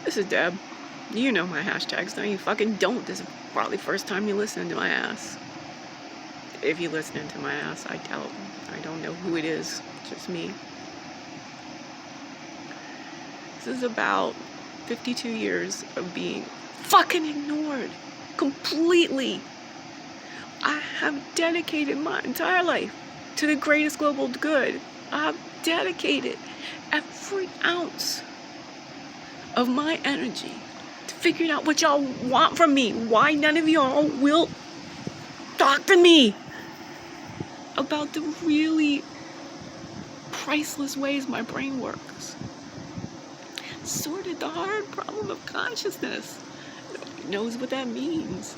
This is Deb. You know my hashtags. No, you fucking don't. This is probably the first time you listen to my ass. If you listen to my ass, I doubt. I don't know who it is. It's just me. This is about 52 years of being fucking ignored. Completely. I have dedicated my entire life to the greatest global good. I have dedicated every ounce of my energy to figuring out what y'all want from me. Why none of y'all will talk to me about the really priceless ways my brain works. Sorted the hard problem of consciousness. Nobody knows what that means.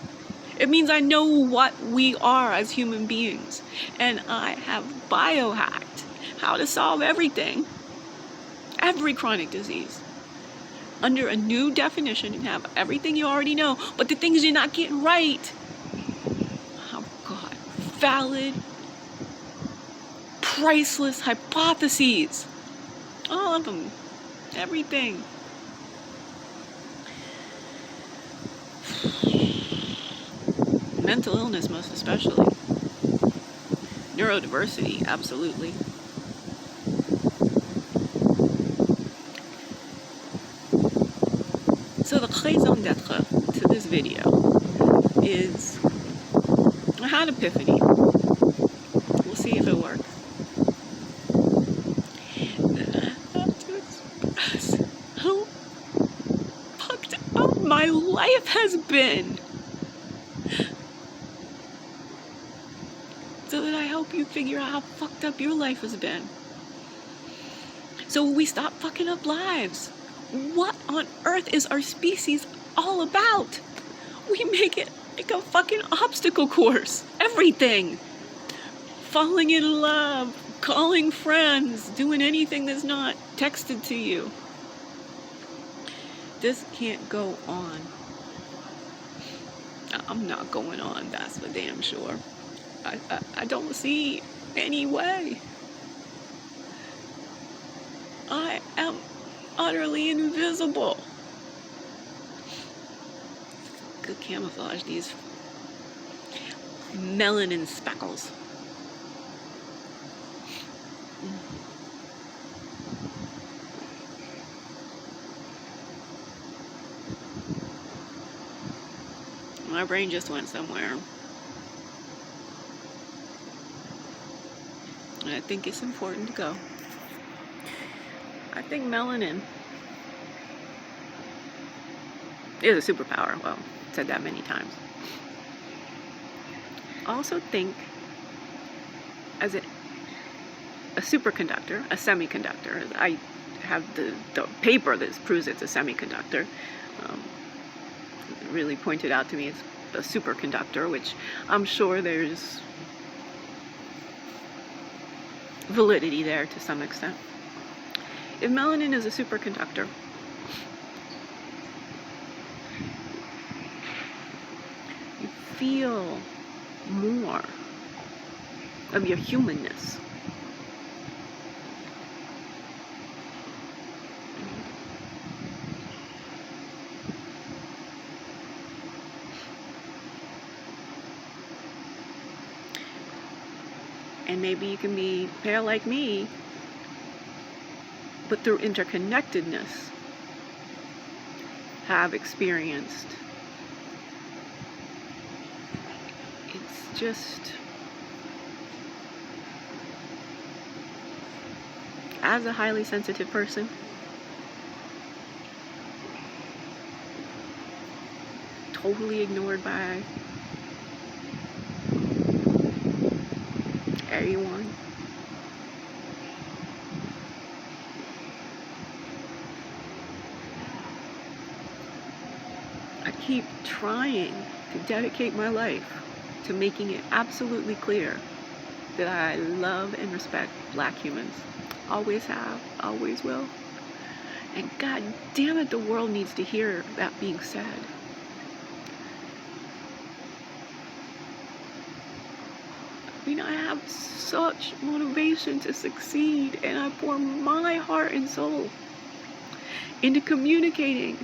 It means I know what we are as human beings, and I have biohacked how to solve everything, every chronic disease, under a new definition, and have everything you already know, but the things you're not getting right, I've got valid, priceless hypotheses. All of them. Everything. Mental illness, most especially. Neurodiversity, absolutely. So the raison d'etre to this video is I had an epiphany. We'll see if it works. I have to express how fucked up my life has been, so that I help you figure out how fucked up your life has been. So we stop fucking up lives. What on earth is our species all about? We make it like a fucking obstacle course. Everything. Falling in love, calling friends, doing anything that's not texted to you. This can't go on. I'm not going on, that's for damn sure. I don't see any way. I am utterly invisible. Good camouflage, these melanin speckles. My brain just went somewhere. And I think it's important to go. I think melanin is a superpower. Well, I've said that many times. I also think as a superconductor, a semiconductor. I have the paper that proves it's a semiconductor. It really pointed out to me it's a superconductor, which I'm sure there's validity there to some extent. If melanin is a superconductor, you feel more of your humanness. And maybe you can be pale like me, but through interconnectedness, have experienced. It's just, as a highly sensitive person, totally ignored by everyone. I keep trying to dedicate my life to making it absolutely clear that I love and respect Black humans. Always have, always will. And god damn it, the world needs to hear that being said. I mean, I have such motivation to succeed, and I pour my heart and soul into communicating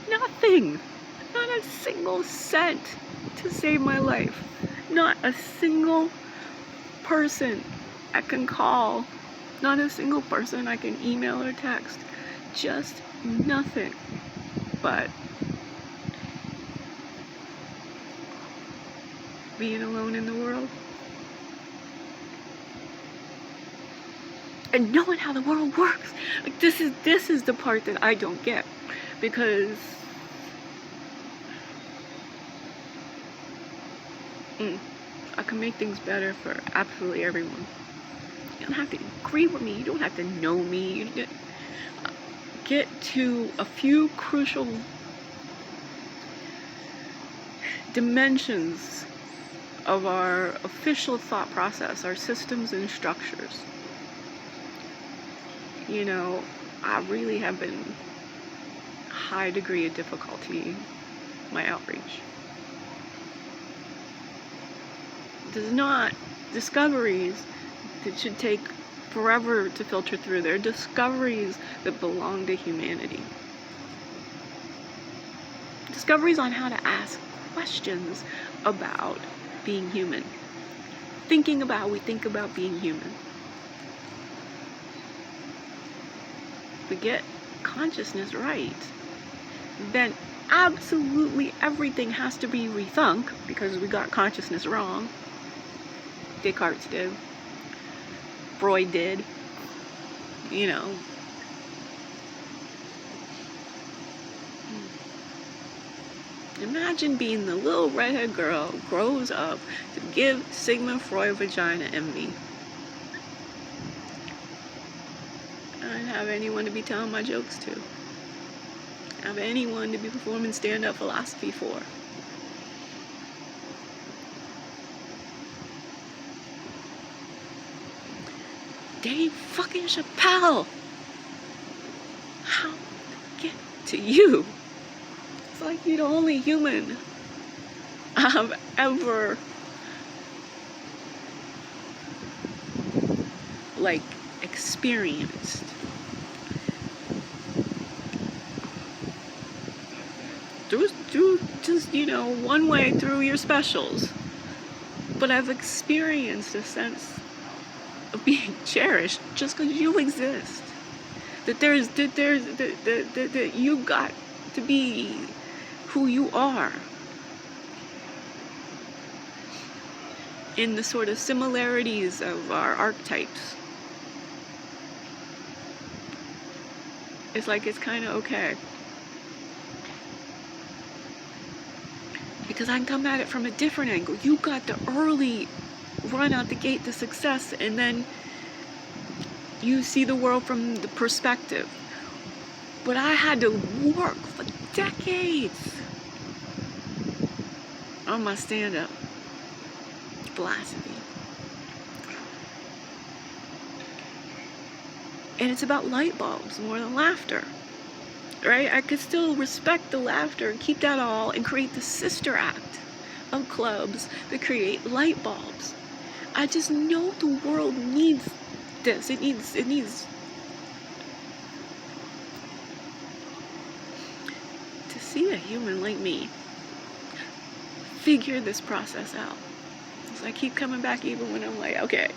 nothing. Not a single cent to save my life. Not a single person I can call. Not a single person I can email or text. Just nothing. But being alone in the world. And knowing how the world works. Like this is the part that I don't get. Because I can make things better for absolutely everyone. You don't have to agree with me. You don't have to know me. You get to a few crucial dimensions of our official thought process, our systems and structures. You know, I really have been high degree of difficulty my outreach. There's not discoveries that should take forever to filter through. They're discoveries that belong to humanity. Discoveries on how to ask questions about being human. Thinking about how we think about being human. If we get consciousness right, then absolutely everything has to be rethunk because we got consciousness wrong. Descartes did. Freud did. You know. Imagine being the little redhead girl who grows up to give Sigmund Freud vagina envy. I didn't have anyone to be telling my jokes to. I have anyone to be performing stand-up philosophy for. Dave fucking Chappelle! How to get to you? It's like you're the only human I've ever experienced. Through just, one way through your specials. But I've experienced a sense of being cherished just because you exist. That you got to be who you are. In the sort of similarities of our archetypes. It's like it's kind of okay. Because I can come at it from a different angle. You got the early run out the gate to success, and then you see the world from the perspective. But I had to work for decades on my stand-up philosophy. And it's about light bulbs more than laughter. Right? I could still respect the laughter and keep that all and create the sister act of clubs that create light bulbs. I just know the world needs this. It needs to see a human like me figure this process out. So I keep coming back even when I'm like, okay,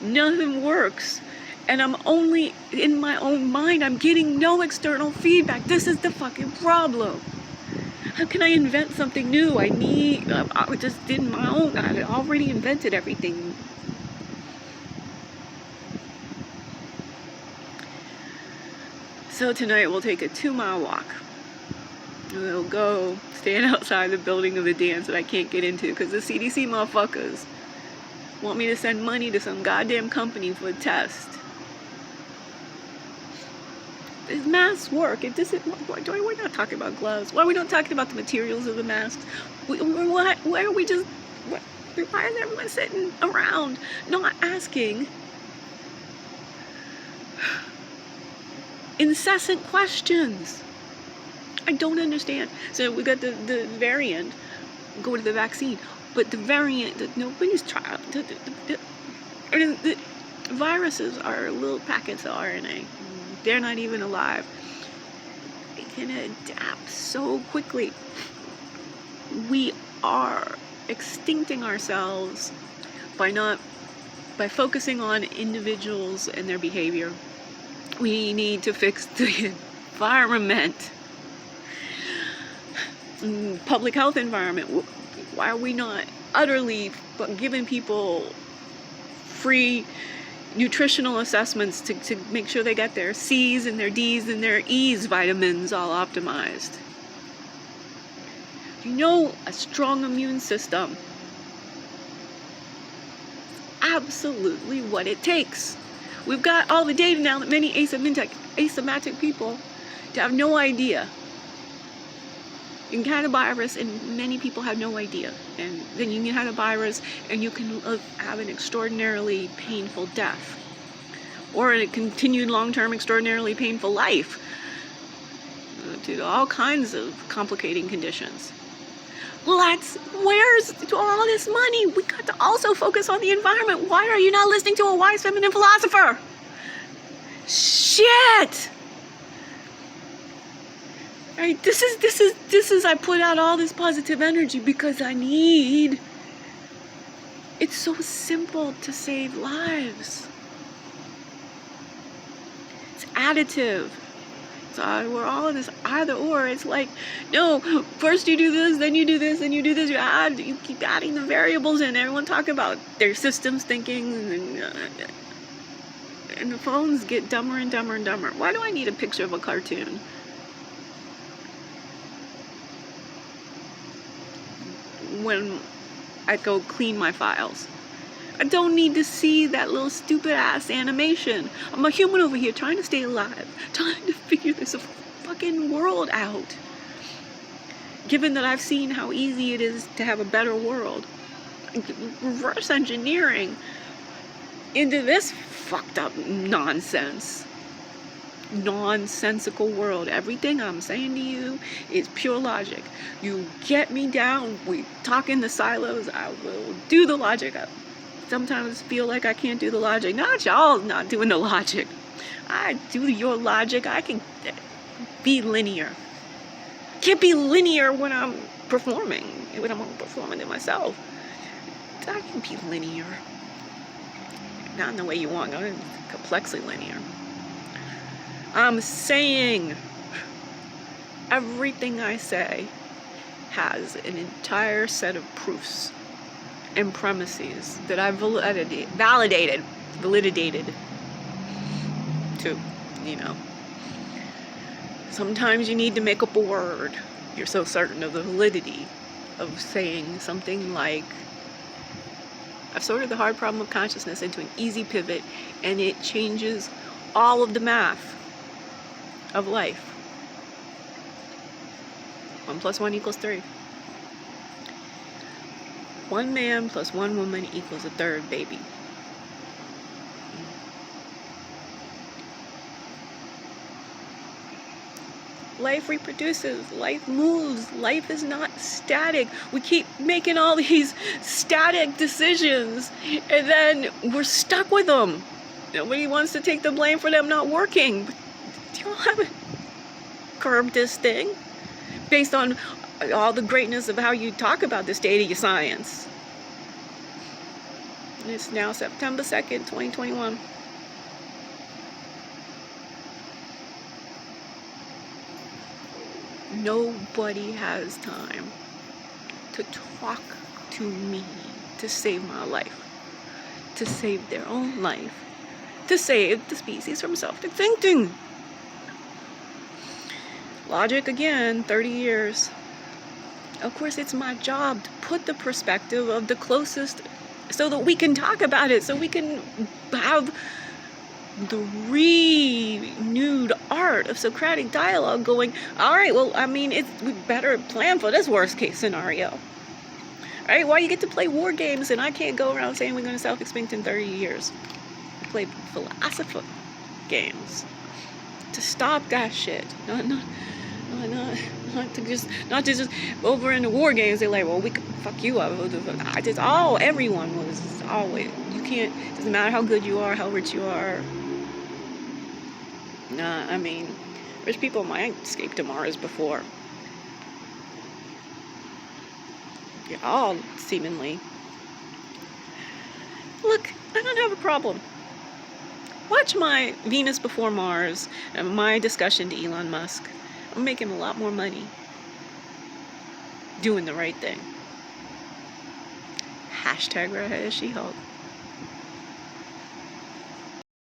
nothing works. And I'm only in my own mind. I'm getting no external feedback. This is the fucking problem. How can I invent something new? I just did my own. I already invented everything. So tonight we'll take a 2-mile walk. We'll go stand outside the building of the dance that I can't get into because the CDC motherfuckers want me to send money to some goddamn company for a test. Does masks work? Why are we not talking about gloves? Why are we not talking about the materials of the masks? Why is everyone sitting around not asking incessant questions? I don't understand. So we got the variant, go to the vaccine, but the variant that nobody's tried. The viruses are little packets of RNA. They're not even alive. can adapt so quickly. We are extincting ourselves by focusing on individuals and their behavior. We need to fix the environment, public health environment. Why are we not utterly giving people free nutritional assessments to make sure they got their C's and their D's and their E's vitamins all optimized? A strong immune system, absolutely what it takes. We've got all the data now that many asymptomatic people have no idea. You can have a virus and many people have no idea. And then you can have a virus and you can have an extraordinarily painful death. Or a continued long-term extraordinarily painful life. Due to all kinds of complicating conditions. Where's all this money? We got to also focus on the environment. Why are you not listening to a wise feminine philosopher? Shit! Right, this is I put out all this positive energy because it's so simple to save lives. It's additive. So we're all in this either or. It's like, no, first you do this, then you do this, then you do this. You keep adding the variables in. Everyone talk about their systems thinking, and the phones get dumber and dumber and dumber. Why do I need a picture of a cartoon? When I go clean my files, I don't need to see that little stupid ass animation. I'm a human over here trying to stay alive, trying to figure this fucking world out. Given that I've seen how easy it is to have a better world, reverse engineering into this fucked up nonsensical world. Everything I'm saying to you is pure logic. You get me down, we talk in the silos, I will do the logic. I sometimes feel like I can't do the logic. Not y'all not doing the logic. I do your logic. I can be linear. Can't be linear when I'm performing to myself. I can be linear. Not in the way you want. I'm complexly linear. I'm saying everything I say has an entire set of proofs and premises that I've validated too, Sometimes you need to make up a word. You're so certain of the validity of saying something like, I've sorted the hard problem of consciousness into an easy pivot, and it changes all of the math of life. 1 + 1 = 3. 1 man plus 1 woman equals a third baby. Life reproduces, life moves, life is not static. We keep making all these static decisions and then we're stuck with them. Nobody wants to take the blame for them not working. But do you haven't curbed this thing based on all the greatness of how you talk about the state of your science. It's now September 2nd, 2021. Nobody has time to talk to me to save my life, to save their own life, to save the species from self-extincting. Logic again, 30 years. Of course, it's my job to put the perspective of the closest so that we can talk about it, so we can have the renewed art of Socratic dialogue going, all right, well, I mean, we better plan for this worst case scenario. Right? Why you get to play war games and I can't go around saying we're going to self-extinct in 30 years? I play philosopher games to stop that shit. Not to just over in the war games. They're like, well, we could fuck you up. Everyone was always. You can't. Doesn't matter how good you are, how rich you are. I mean, Rich people might escape to Mars before. All seemingly. Look, I don't have a problem. Watch my Venus before Mars and my discussion to Elon Musk. I'm making a lot more money doing the right thing. #redheaded She-Hulk.